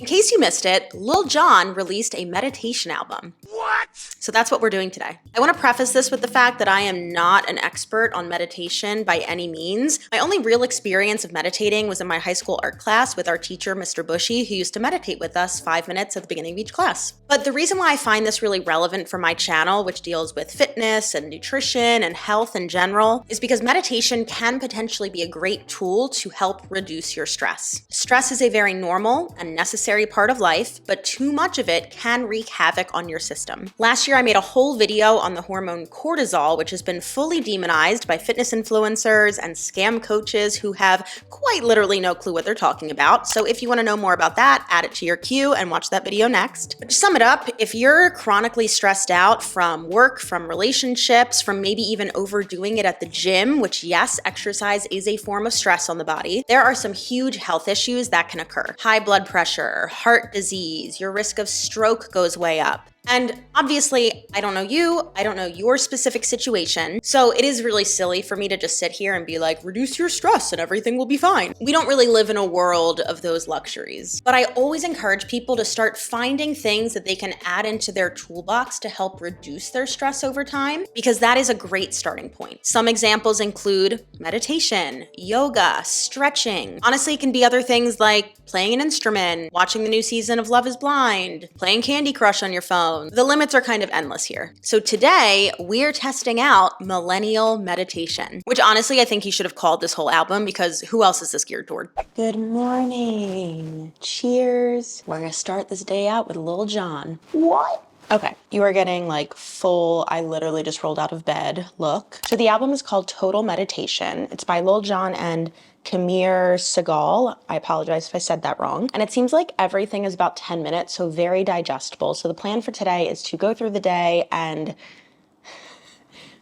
In case you missed it, Lil Jon released a meditation album. What? So that's what we're doing today. I want to preface this with the fact that I am not an expert on meditation by any means. My only real experience of meditating was in my high school art class with our teacher, Mr. Bushy, who used to meditate with us 5 minutes at the beginning of each class. But the reason why I find this really relevant for my channel, which deals with fitness and nutrition and health in general, is because meditation can potentially be a great tool to help reduce your stress. Stress is a very normal and necessary part of life, but too much of it can wreak havoc on your system. Last year, I made a whole video on the hormone cortisol, which has been fully demonized by fitness influencers and scam coaches who have quite literally no clue what they're talking about. So if you want to know more about that, add it to your queue and watch that video next. But to sum it up, if you're chronically stressed out from work, from relationships, from maybe even overdoing it at the gym, which yes, exercise is a form of stress on the body, there are some huge health issues that can occur. High blood pressure, heart disease, your risk of stroke goes way up. And obviously, I don't know you, I don't know your specific situation, so it is really silly for me to just sit here and be like, reduce your stress and everything will be fine. We don't really live in a world of those luxuries. But I always encourage people to start finding things that they can add into their toolbox to help reduce their stress over time, because that is a great starting point. Some examples include meditation, yoga, stretching. Honestly, it can be other things like playing an instrument, watching the new season of Love is Blind, playing Candy Crush on your phone. The limits are kind of endless here. So today, we're testing out millennial meditation, which honestly, I think he should have called this whole album, because who else is this geared toward? Good morning. Cheers. We're gonna start this day out with Lil Jon. What? Okay, you are getting like full, I literally just rolled out of bed look. So the album is called Total Meditation. It's by Lil Jon and Kamir Segal. I apologize if I said that wrong. And it seems like everything is about 10 minutes, so very digestible. So the plan for today is to go through the day and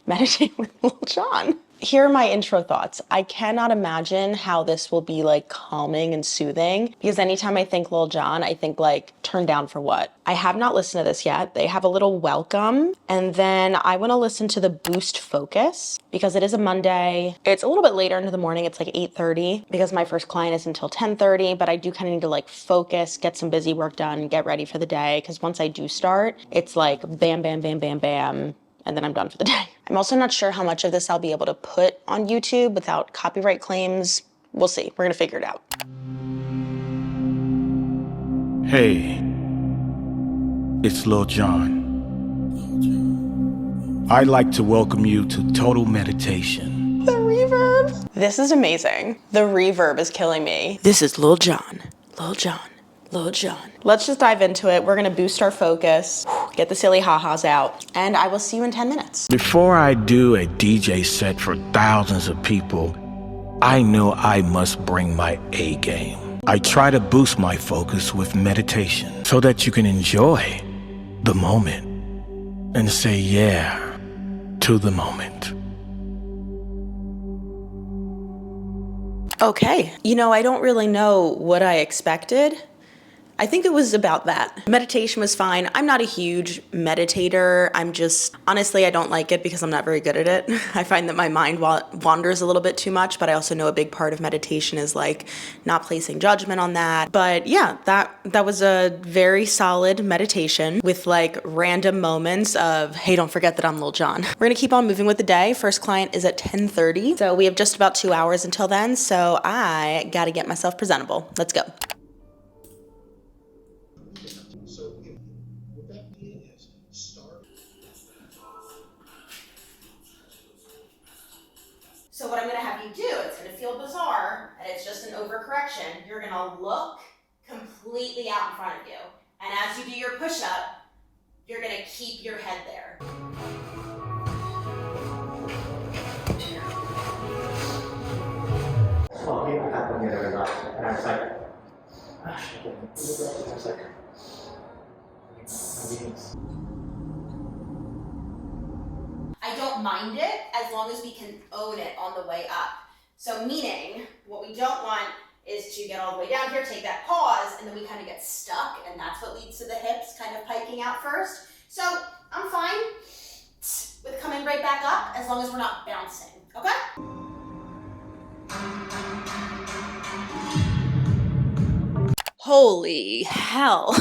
meditate with Lil Jon. Here are my intro thoughts. I cannot imagine how this will be like calming and soothing, because anytime I think Lil Jon, I think like turn down for what? I have not listened to this yet. They have a little welcome, and then I want to listen to the Boost Focus because it is a Monday. It's a little bit later into the morning. It's like 8:30 because my first client is until 10:30, but I do kind of need to like focus, get some busy work done, get ready for the day, because once I do start, it's like bam, bam, bam, bam, bam, and then I'm done for the day. I'm also not sure how much of this I'll be able to put on YouTube without copyright claims. We'll see. We're gonna figure it out. Hey, it's Lil Jon. I'd like to welcome you to Total Meditation. The reverb. This is amazing. The reverb is killing me. This is Lil Jon. Lil Jon. Lil Jon. Let's just dive into it. We're gonna boost our focus, get the silly ha-has out, and I will see you in 10 minutes. Before I do a DJ set for thousands of people, I know I must bring my A game. I try to boost my focus with meditation so that you can enjoy the moment and say yeah to the moment. Okay, you know, I don't really know what I expected. I think it was about that. Meditation was fine. I'm not a huge meditator. Honestly, I don't like it because I'm not very good at it. I find that my mind wanders a little bit too much, but I also know a big part of meditation is like not placing judgment on that. But yeah, that was a very solid meditation with like random moments of, hey, don't forget that I'm Lil Jon. We're gonna keep on moving with the day. First client is at 10:30. So we have just about 2 hours until then. So I gotta get myself presentable. Let's go. So what I'm gonna have you do, it's gonna feel bizarre, and it's just an overcorrection. You're gonna look completely out in front of you. And as you do your push-up, you're gonna keep your head there. Well, people happened the other night, and I was like, ah, shit. I was like, I don't mind it as long as we can own it on the way up. So meaning, what we don't want is to get all the way down here, take that pause, and then we kind of get stuck, and that's what leads to the hips kind of piking out first. So I'm fine with coming right back up as long as we're not bouncing, okay? Holy hell.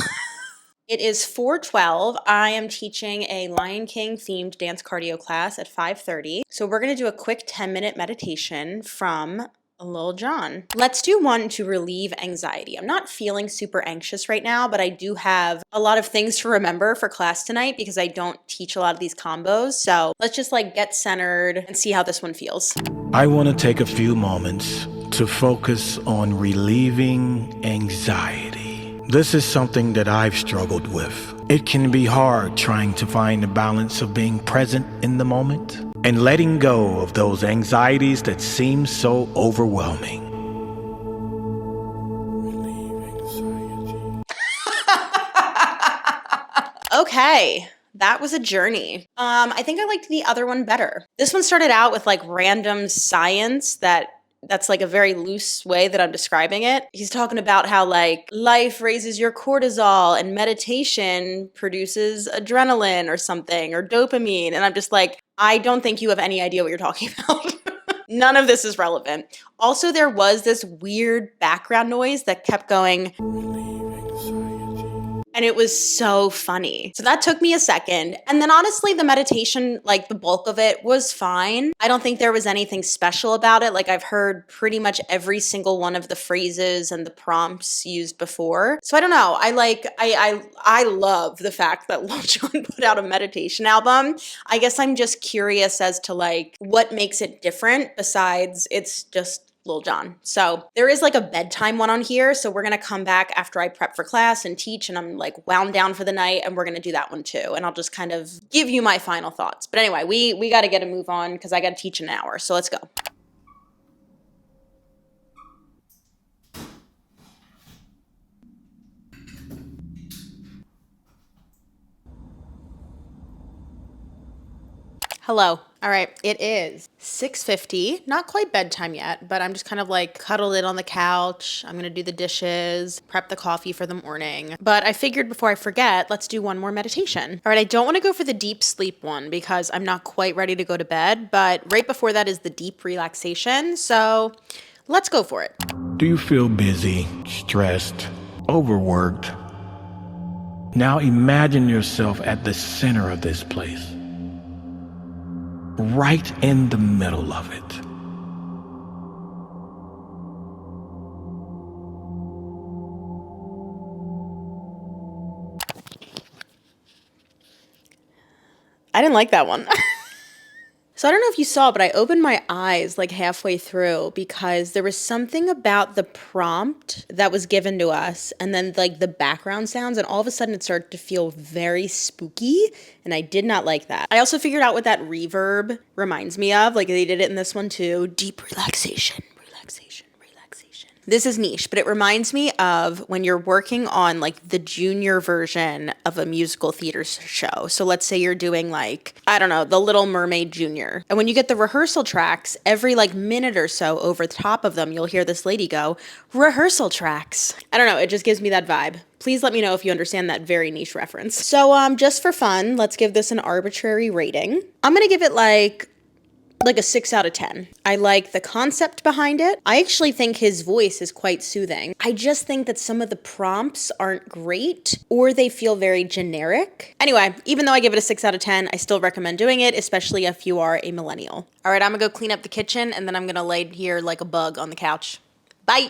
It is 4:12. I am teaching a Lion King themed dance cardio class at 5:30. So we're going to do a quick 10-minute meditation from Lil Jon. Let's do one to relieve anxiety. I'm not feeling super anxious right now, but I do have a lot of things to remember for class tonight because I don't teach a lot of these combos. So let's just like get centered and see how this one feels. I want to take a few moments to focus on relieving anxiety. This is something that I've struggled with. It can be hard trying to find the balance of being present in the moment and letting go of those anxieties that seem so overwhelming. Okay. That was a journey. I think I liked the other one better. This one started out with like random science that's like a very loose way that I'm describing it. He's talking about how like life raises your cortisol and meditation produces adrenaline or something or dopamine. And I'm just like, I don't think you have any idea what you're talking about. None of this is relevant. Also, there was this weird background noise that kept going. And it was so funny. So that took me a second. And then honestly, the meditation, like the bulk of it was fine. I don't think there was anything special about it. Like I've heard pretty much every single one of the phrases and the prompts used before. So I don't know. I love the fact that Lil Jon put out a meditation album. I guess I'm just curious as to like what makes it different besides it's just Lil Jon. So there is like a bedtime one on here. So we're going to come back after I prep for class and teach and I'm like wound down for the night and we're going to do that one too. And I'll just kind of give you my final thoughts. But anyway, we got to get a move on because I got to teach in an hour. So let's go. Hello. All right, it is 6:50, not quite bedtime yet, but I'm just kind of like cuddled in on the couch. I'm gonna do the dishes, prep the coffee for the morning. But I figured before I forget, let's do one more meditation. All right, I don't wanna go for the deep sleep one because I'm not quite ready to go to bed, but right before that is the deep relaxation. So let's go for it. Do you feel busy, stressed, overworked? Now imagine yourself at the center of this place. Right in the middle of it. I didn't like that one. So I don't know if you saw, but I opened my eyes like halfway through because there was something about the prompt that was given to us and then like the background sounds and all of a sudden it started to feel very spooky and I did not like that. I also figured out what that reverb reminds me of. Like they did it in this one too. Deep relaxation. This is niche, but it reminds me of when you're working on like the junior version of a musical theater show. So let's say you're doing like, I don't know, The Little Mermaid Junior. And when you get the rehearsal tracks, every like minute or so over the top of them, you'll hear this lady go, rehearsal tracks. I don't know, it just gives me that vibe. Please let me know if you understand that very niche reference. So just for fun, let's give this an arbitrary rating. I'm gonna give it like a 6 out of 10. I like the concept behind it. I actually think his voice is quite soothing. I just think that some of the prompts aren't great or they feel very generic. Anyway, even though I give it a 6 out of 10, I still recommend doing it, especially if you are a millennial. All right, I'm gonna go clean up the kitchen and then I'm gonna lay here like a bug on the couch. Bye.